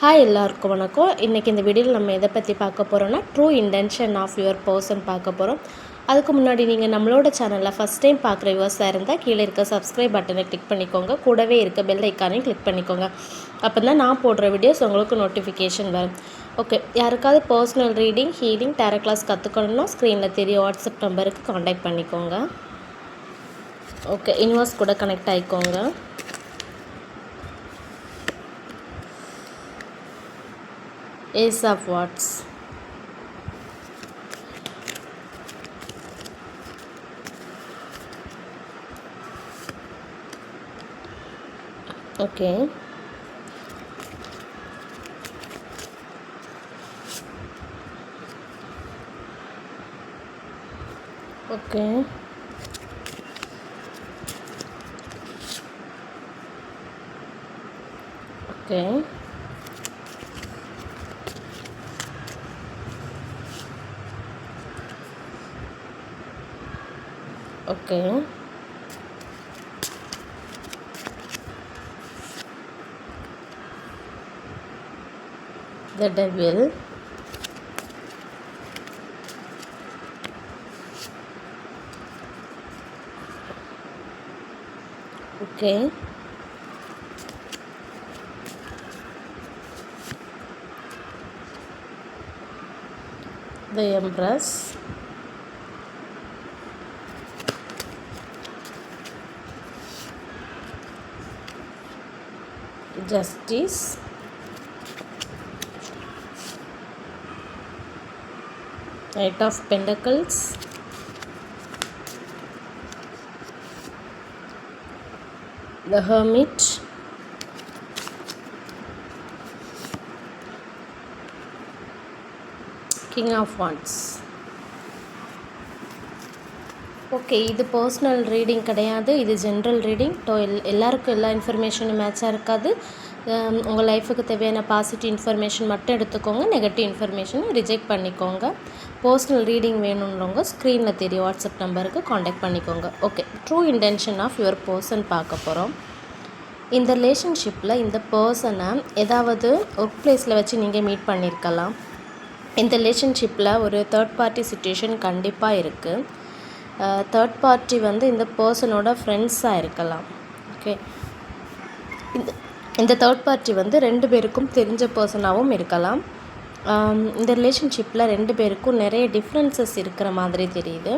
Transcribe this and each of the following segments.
Hi எல்லாருக்கும் வணக்கம். இன்றைக்கி இந்த வீடியோவில் நம்ம எதை பற்றி பார்க்க போகிறோன்னா true intention of your person பார்க்க போகிறோம். அதுக்கு முன்னாடி நீங்கள் நம்மளோட சேனலில் ஃபஸ்ட் டைம் பார்க்குற வியூவர்ஸாக இருந்தால் கீழே இருக்க சப்ஸ்கிரைப் பட்டனை கிளிக் பண்ணிக்கோங்க. கூடவே இருக்க பெல் ஐக்கானையும் கிளிக் பண்ணிக்கோங்க. அப்போ தான் நான் போடுற வீடியோஸ் உங்களுக்கு நோட்டிஃபிகேஷன் வரும். ஓகே, யாருக்காவது personal reading, healing, tarot class கற்றுக்கணுன்னா ஸ்க்ரீனில் தெரிய வாட்ஸ்அப் நம்பருக்கு காண்டாக்ட் பண்ணிக்கோங்க. ஓகே, யூனிவர்ஸ் கூட கனெக்ட் ஆகிக்கோங்க. Ace of Wands. Okay. Okay. Okay. Okay. The Devil. Okay. The Empress. Justice. Knight of Pentacles. The Hermit. King of Wands. Okay, இது personal reading கிடையாது, இது ஜென்ரல் ரீடிங். எல்லாருக்கும் எல்லா இன்ஃபர்மேஷனும் மேட்சாக இருக்காது. உங்கள் லைஃபுக்கு தேவையான பாசிட்டிவ் இன்ஃபர்மேஷன் மட்டும் எடுத்துக்கோங்க, நெகட்டிவ் இன்ஃபர்மேஷனை ரிஜெக்ட் பண்ணிக்கோங்க. பர்சனல் ரீடிங் வேணுன்றவங்க ஸ்க்ரீனில் தெரிய வாட்ஸ்அப் நம்பருக்கு காண்டாக்ட் பண்ணிக்கோங்க. Okay, true intention of your person பார்க்க போகிறோம். இந்த ரிலேஷன்ஷிப்பில் இந்த பர்சனை ஏதாவது ஒர்க் பிளேஸில் வச்சு நீங்கள் மீட் பண்ணியிருக்கலாம். இந்த ரிலேஷன்ஷிப்பில் ஒரு தேர்ட் பார்ட்டி சிச்சுவேஷன் கண்டிப்பாக இருக்குது. தேர்ட் பார்ட்டி இந்த பர்சனோட ஃப்ரெண்ட்ஸாக இருக்கலாம். ஓகே, இந்த தேர்ட் பார்ட்டி ரெண்டு பேருக்கும் தெரிஞ்ச பர்சனாகவும் இருக்கலாம். இந்த ரிலேஷன்ஷிப்பில் ரெண்டு பேருக்கும் நிறைய டிஃப்ரென்சஸ் இருக்கிற மாதிரி தெரியுது.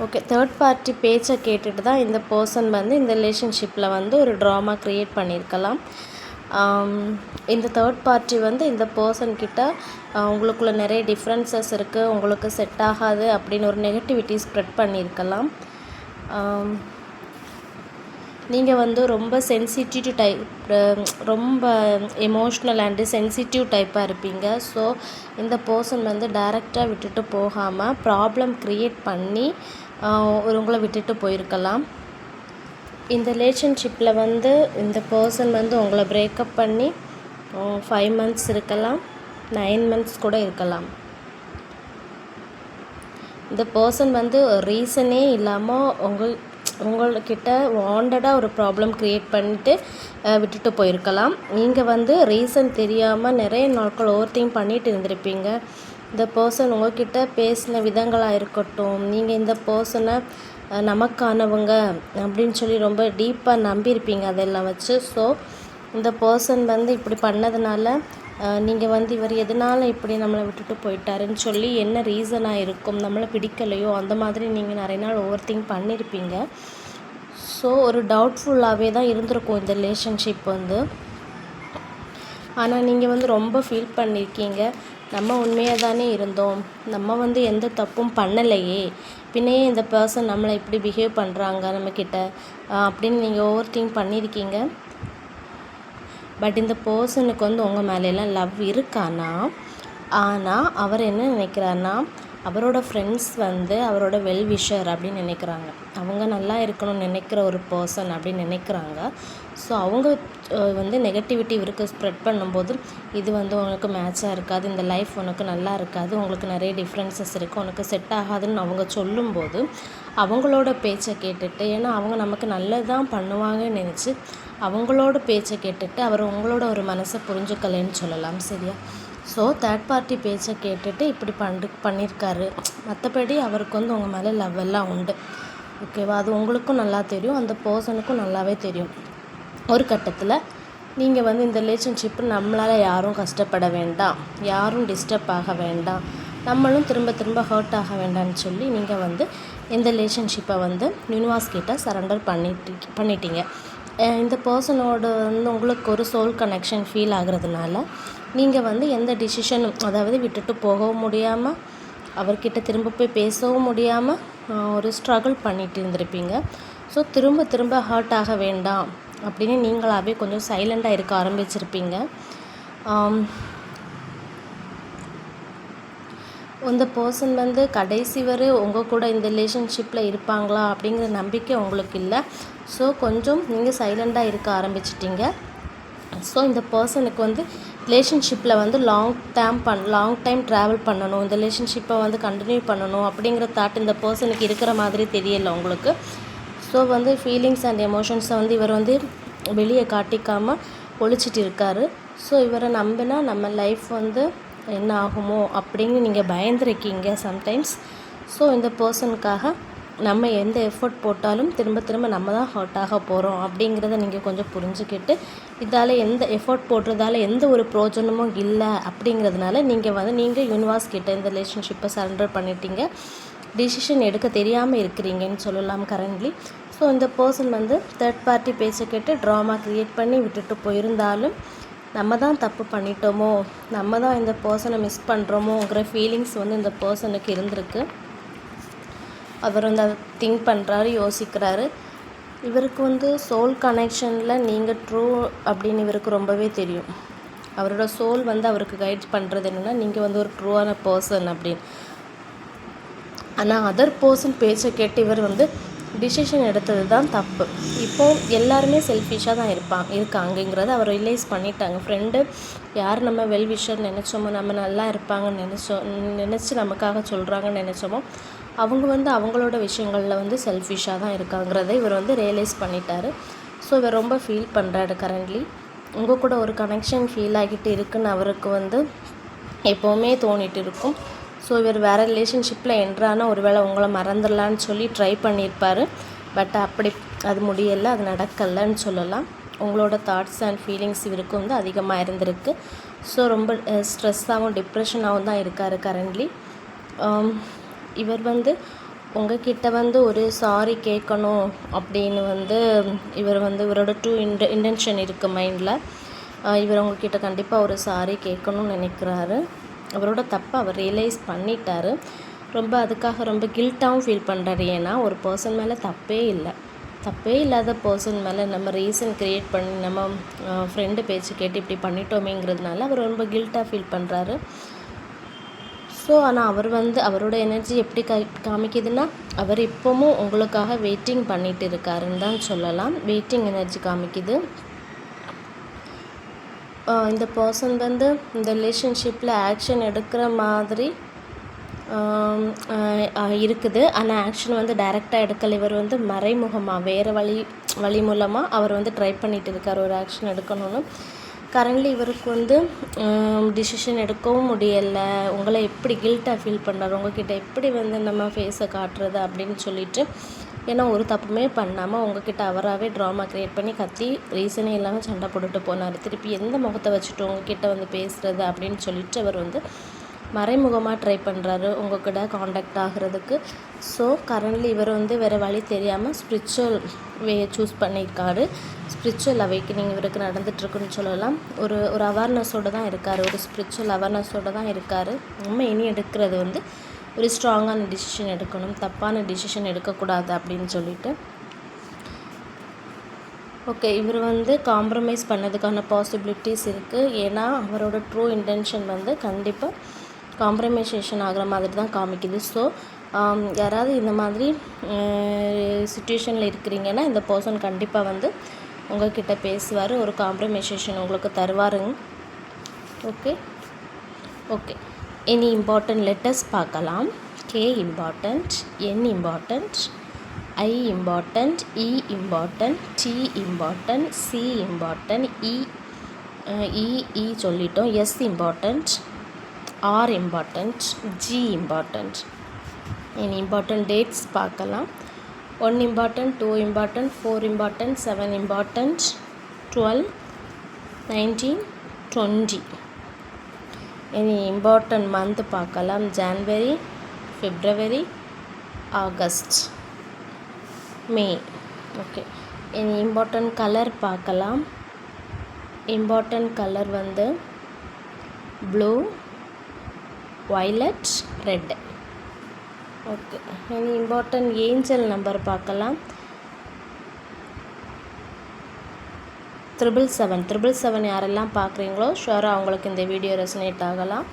ஓகே, தேர்ட் பார்ட்டி பேச்சை கேட்டுட்டு தான் இந்த பர்சன் இந்த ரிலேஷன்ஷிப்பில் ஒரு ட்ராமா க்ரியேட் பண்ணியிருக்கலாம். இந்த தேர்ட் பார்ட்டி இந்த பர்சன்கிட்ட உங்களுக்குள்ள நிறைய டிஃப்ரென்சஸ் இருக்குது, உங்களுக்கு செட் ஆகாது அப்படின்னு ஒரு நெகட்டிவிட்டி ஸ்ப்ரெட் பண்ணியிருக்கலாம். நீங்கள் ரொம்ப சென்சிட்டிவ் டைப், ரொம்ப எமோஷ்னல் அண்டு சென்சிட்டிவ் டைப்பாக இருப்பீங்க. ஸோ இந்த பர்சன் டைரெக்டாக விட்டுட்டு போகாமல் ப்ராப்ளம் க்ரியேட் பண்ணி உங்களை விட்டுட்டு போயிருக்கலாம். இந்த ரிலேஷன்ஷிப்பில் இந்த பர்சன் உங்களை பிரேக்கப் பண்ணி 5 months இருக்கலாம், 9 months கூட இருக்கலாம். இந்த பர்சன் ரீசனே இல்லாமல் உங்கள்கிட்ட வாண்டடாக ஒரு ப்ராப்ளம் க்ரியேட் பண்ணிவிட்டு விட்டுட்டு போயிருக்கலாம். நீங்கள் ரீசன் தெரியாமல் நிறைய நாட்கள் ஓவர் திங்க் பண்ணிட்டு இருந்திருப்பீங்க. இந்த பர்சன் உங்கள்கிட்ட பேசின விதங்களாக இருக்கட்டும், நீங்கள் இந்த பர்சனை நமக்கானவங்க அப்படின்னு சொல்லி ரொம்ப டீப்பாக நம்பியிருப்பீங்க அதெல்லாம் வச்சு. ஸோ இந்த பர்சன் இப்படி பண்ணதுனால நீங்கள் இவர் எதனால் இப்படி நம்மளை விட்டுட்டு போயிட்டாருன்னு சொல்லி என்ன ரீசனாக இருக்கும், நம்மளை பிடிக்கலையோ அந்த மாதிரி நீங்கள் நிறைய நாள் ஓவர் திங்க் பண்ணியிருப்பீங்க. ஸோ ஒரு டவுட்ஃபுல்லாகவே தான் இருந்திருக்கும் இந்த ரிலேஷன்ஷிப். ஆனால் நீங்கள் ரொம்ப ஃபீல் பண்ணியிருக்கீங்க, நம்ம உண்மையாக தானே இருந்தோம், நம்ம எந்த தப்பும் பண்ணலையே, பின்னையே இந்த பர்சன் நம்மளை இப்படி பிஹேவ் பண்ணுறாங்க நம்மக்கிட்ட அப்படின்னு நீங்கள் ஓவர் திங்க் பண்ணியிருக்கீங்க. பட் இந்த பர்சனுக்கு உங்கள் மேலெல்லாம் லவ் இருக்கானா, ஆனால் அவர் என்ன நினைக்கிறாருன்னா அவரோட ஃப்ரெண்ட்ஸ் வந்து அவரோட வெல் விஷர் அப்படின்னு நினைக்கிறாங்க. அவங்க நல்லா இருக்கணும்னு நினைக்கிற ஒரு பர்சன் அப்படின்னு நினைக்கிறாங்க. ஸோ அவங்க வந்து நெகட்டிவிட்டி இவருக்கு ஸ்ப்ரெட் பண்ணும்போது, இது வந்து உனக்கு மேட்சாக இருக்காது, இந்த லைஃப் உனக்கு நல்லா இருக்காது, உங்களுக்கு நிறைய டிஃப்ரென்சஸ் இருக்குது, உனக்கு செட் ஆகாதுன்னு அவங்க சொல்லும்போது அவங்களோட பேச்சை கேட்டுட்டு, ஏன்னா அவங்க நமக்கு நல்லது தான் பண்ணுவாங்கன்னு நினச்சி அவங்களோட பேச்சை கேட்டுட்டு அவர் உங்களோட ஒரு மனசை புரிஞ்சுக்கலைன்னு சொல்லலாம். சரியா? ஸோ தேர்ட் பார்ட்டி பேச்சை கேட்டுட்டு இப்படி பண்ணியிருக்காரு. மற்றபடி அவருக்கு வந்து உங்கள் மேலே லவ் எல்லாம் உண்டு. ஓகேவா? அது உங்களுக்கும் நல்லா தெரியும், அந்த பர்சனுக்கும் நல்லாவே தெரியும். ஒரு கட்டத்தில் நீங்கள் வந்து இந்த ரிலேஷன்ஷிப்பு நம்மளால் யாரும் கஷ்டப்பட வேண்டாம், யாரும் டிஸ்டர்ப் ஆக வேண்டாம், நம்மளும் திரும்ப திரும்ப ஹர்ட் ஆக வேண்டாம்னு சொல்லி நீங்கள் வந்து இந்த ரிலேஷன்ஷிப்பை வந்து யூனிவர்ஸ் கிட்ட சரண்டர் பண்ணிட்டீங்க. இந்த பர்சனோட வந்து உங்களுக்கு ஒரு சோல் கனெக்ஷன் ஃபீல் ஆகுறதுனால நீங்கள் வந்து எந்த டிசிஷனும், அதாவது விட்டுட்டு போகவும் முடியாமல், அவர்கிட்ட திரும்ப போய் பேசவும் முடியாமல் ஒரு ஸ்ட்ரகிள் பண்ணிட்டு இருந்திருப்பீங்க. ஸோ திரும்ப திரும்ப ஹர்ட் ஆக வேண்டாம் அப்படின்னு நீங்களாகவே கொஞ்சம் சைலண்டாக இருக்க ஆரம்பிச்சிருப்பீங்க. இந்த பர்சன் வந்து கடைசி வரை உங்கள் கூட இந்த ரிலேஷன்ஷிப்பில் இருப்பாங்களா அப்படிங்கிற நம்பிக்கை உங்களுக்கு இல்லை. ஸோ கொஞ்சம் நீங்கள் சைலண்டாக இருக்க ஆரம்பிச்சிட்டிங்க. ஸோ இந்த பர்சனுக்கு வந்து ரிலேஷன்ஷிப்பில் வந்து லாங் டைம் ட்ராவல் பண்ணணும், இந்த ரிலேஷன்ஷிப்பை வந்து கண்டினியூ பண்ணணும் அப்படிங்கிற தாட் இந்த பர்சனுக்கு இருக்கிற மாதிரி தெரியலை உங்களுக்கு. ஸோ வந்து ஃபீலிங்ஸ் அண்ட் எமோஷன்ஸை வந்து இவர் வந்து வெளியே காட்டிக்காமல் ஒழிச்சிட்டு இருக்கார். ஸோ இவரை நம்பினா நம்ம லைஃப் வந்து என்ன ஆகுமோ அப்படின்னு நீங்கள் பயந்துருக்கீங்க சம்டைம்ஸ். ஸோ இந்த பர்சனுக்காக நம்ம எந்த எஃபர்ட் போட்டாலும் திரும்ப திரும்ப நம்ம தான் ஹர்ட் ஆக போகிறோம் அப்படிங்கிறத நீங்கள் கொஞ்சம் புரிஞ்சுக்கிட்டு, இதால் எந்த எஃபர்ட் போடுறதால எந்த ஒரு பிரோஜனமும் இல்லை அப்படிங்கிறதுனால நீங்கள் யூனிவர்ஸ் கிட்ட இந்த ரிலேஷன்ஷிப்பை சரண்டர் பண்ணிட்டீங்க. டிசிஷன் எடுக்க தெரியாமல் இருக்கிறீங்கன்னு சொல்லலாம் கரண்ட்லி. ஸோ இந்த பர்சன் வந்து தேர்ட் பார்ட்டி பேச்சை கேட்டு ட்ராமா க்ரியேட் பண்ணி விட்டுட்டு போயிருந்தாலும் நம்ம தான் தப்பு பண்ணிட்டோமோ, நம்ம தான் இந்த பர்சனை மிஸ் பண்ணுறோமோங்கிற ஃபீலிங்ஸ் வந்து இந்த பர்சனுக்கு இருந்திருக்கு. அவர் வந்து அதை திங்க் பண்ணுறாரு, யோசிக்கிறாரு. இவருக்கு வந்து சோல் கனெக்ஷனில் நீங்கள் ட்ரூ அப்படின்னு இவருக்கு ரொம்பவே தெரியும். அவரோட சோல் வந்து அவருக்கு கைட் பண்ணுறது என்னென்னா, நீங்கள் வந்து ஒரு ட்ரூவான பர்சன் அப்படின்னு. ஆனால் அதர் பர்சன் பேச்சை கேட்டு இவர் வந்து டிசிஷன் எடுத்தது தான் தப்பு. இப்போது எல்லாருமே செல்ஃபிஷாக தான் இருக்காங்கங்கிறத அவர் ரியலைஸ் பண்ணிட்டாங்க. ஃப்ரெண்டு யார் நம்ம வெல் விஷர் நினச்சோமோ, நம்ம நல்லா இருப்பாங்கன்னு நினச்சி நமக்காக சொல்கிறாங்கன்னு நினச்சோமோ, அவங்க வந்து அவங்களோட விஷயங்களில் வந்து செல்ஃபிஷாக தான் இருக்காங்கிறத இவர் வந்து ரியலைஸ் பண்ணிட்டார். ஸோ இவர் ரொம்ப ஃபீல் பண்ணுறாரு கரண்ட்லி. உங்கள் கூட ஒரு கனெக்ஷன் ஃபீல் ஆகிட்டு இருக்குன்னு அவருக்கு வந்து எப்போவுமே தோணிட்டு இருக்கும். ஸோ இவர் வேறு ரிலேஷன்ஷிப்பில் என்ட்ரானால் ஒருவேளை உங்களை மறந்துடலான்னு சொல்லி ட்ரை பண்ணியிருப்பார். பட் அப்படி அது முடியலை, அது நடக்கலைன்னு சொல்லலாம். உங்களோட தாட்ஸ் அண்ட் ஃபீலிங்ஸ் இவருக்கு வந்து அதிகமாக இருந்திருக்கு. ஸோ ரொம்ப ஸ்ட்ரெஸ்ஸாகவும் டிப்ரெஷனாகவும் தான் இருக்கார் கரண்ட்லி. இவர் வந்து உங்ககிட்ட வந்து ஒரு சாரி கேட்கணும் அப்படின்னு வந்து இவர் வந்து இவரோட இன்டென்ஷன் இருக்குது மைண்டில். இவர் உங்ககிட்ட கண்டிப்பாக ஒரு சாரி கேட்கணும்னு நினைக்கிறாரு. அவரோட தப்பை அவர் ரியலைஸ் பண்ணிட்டார். அதுக்காக ரொம்ப கில்ட்டாகவும் ஃபீல் பண்ணுறாரு. ஏன்னா ஒரு பர்சன் மேலே தப்பே இல்லாத பர்சன் மேலே நம்ம ரீசன் க்ரியேட் பண்ணி நம்ம ஃப்ரெண்டு பேச்சு கேட்டு இப்படி பண்ணிட்டோமேங்கிறதுனால அவர் ரொம்ப கில்ட்டாக ஃபீல் பண்ணுறாரு. ஸோ ஆனால் அவர் வந்து அவரோட எனர்ஜி எப்படி காமிக்குதுன்னா, அவர் இப்போவும் உங்களுக்காக வெயிட்டிங் பண்ணிகிட்டு இருக்காருன்னு தான் சொல்லலாம். வெயிட்டிங் எனர்ஜி காமிக்குது. இந்த பர்சன் வந்து இந்த ரிலேஷன்ஷிப்பில் ஆக்ஷன் எடுக்கிற மாதிரி இருக்குது. ஆனால் ஆக்ஷன் வந்து டைரெக்டாக எடுக்கலை. இவர் வந்து மறைமுகமாக வேறு வழி மூலமாக அவர் வந்து ட்ரை பண்ணிகிட்டு இருக்கார் ஒரு ஆக்ஷன் எடுக்கணும்னு. கரண்ட்லி இவருக்கு வந்து டிசிஷன் எடுக்கவும் முடியலை. உங்களை எப்படி கில்ட்டாக ஃபீல் பண்ணுறாரு, உங்ககிட்ட எப்படி வந்து நம்ம ஃபேஸை காட்டுறது அப்படின்னு சொல்லிட்டு. ஏன்னா ஒரு தப்புமே பண்ணாமல் உங்ககிட்ட அவராகவே ட்ராமா க்ரியேட் பண்ணி கத்தி ரீசனே இல்லாமல் சண்டை போட்டுட்டு போனார். திருப்பி எந்த முகத்தை வச்சுட்டு உங்ககிட்ட வந்து பேசுகிறது அப்படின்னு சொல்லிட்டு அவர் வந்து மறைமுகமாக ட்ரை பண்ணுறாரு உங்கள்கிட்ட காண்டாக்ட் ஆகிறதுக்கு. ஸோ கரண்ட்லி இவர் வந்து வேறு வழி தெரியாமல் ஸ்பிரிச்சுவல் வேயை சூஸ் பண்ணியிருக்காரு. ஸ்பிரிச்சுவல் அவேக்கனிங் இவருக்கு நடந்துகிட்ருக்குன்னு சொல்லலாம். ஒரு அவேர்னஸோடு தான் இருக்கார், ஒரு ஸ்பிரிச்சுவல் அவேர்னஸோடு தான் இருக்கார். நம்ம இனி எடுக்கிறது வந்து ஒரு ஸ்ட்ராங்கான டிசிஷன் எடுக்கணும், தப்பான டிசிஷன் எடுக்கக்கூடாது அப்படின்னு சொல்லிட்டு. ஓகே, இவர் வந்து காம்ப்ரமைஸ் பண்ணதுக்கான பாசிபிலிட்டிஸ் இருக்குது. ஏன்னா அவரோட ட்ரூ இன்டென்ஷன் வந்து கண்டிப்பாக காம்ப்ரமைசேஷன் ஆகிற மாதிரி தான் காமிக்குது. ஸோ யாராவது இந்த மாதிரி சுச்சுவேஷனில் இருக்கிறீங்கன்னா இந்த பர்சன் கண்டிப்பாக வந்து உங்கள்கிட்ட பேசுவார், ஒரு காம்ப்ரமைசேஷன் உங்களுக்கு தருவாருங்க. Okay okay. Any important letters பார்க்கலாம். K important, N important, I important, E important, T important, C important, E சொல்லிட்டோம், S important, R important, G important. Any important dates பார்க்கலாம். 1 important, 2 important, 4 important, 7 important, 12, 19, 20. Any important month பார்க்கலாம். January, February, August, May. Okay. Any important colour பார்க்கலாம். Important colour வந்து blue, violet, red. Okay. Any important angel number பார்க்கலாம். 777 யாரெல்லாம் பார்க்குறீங்களோ ஷுவராக அவங்களுக்கு இந்த video resonate ஆகலாம்.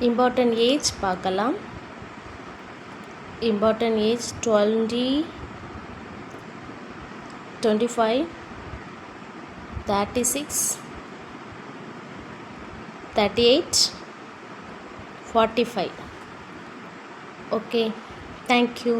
Important age பார்க்கலாம். Important age 20, 25, 36, 38, 45. Okay, thank you.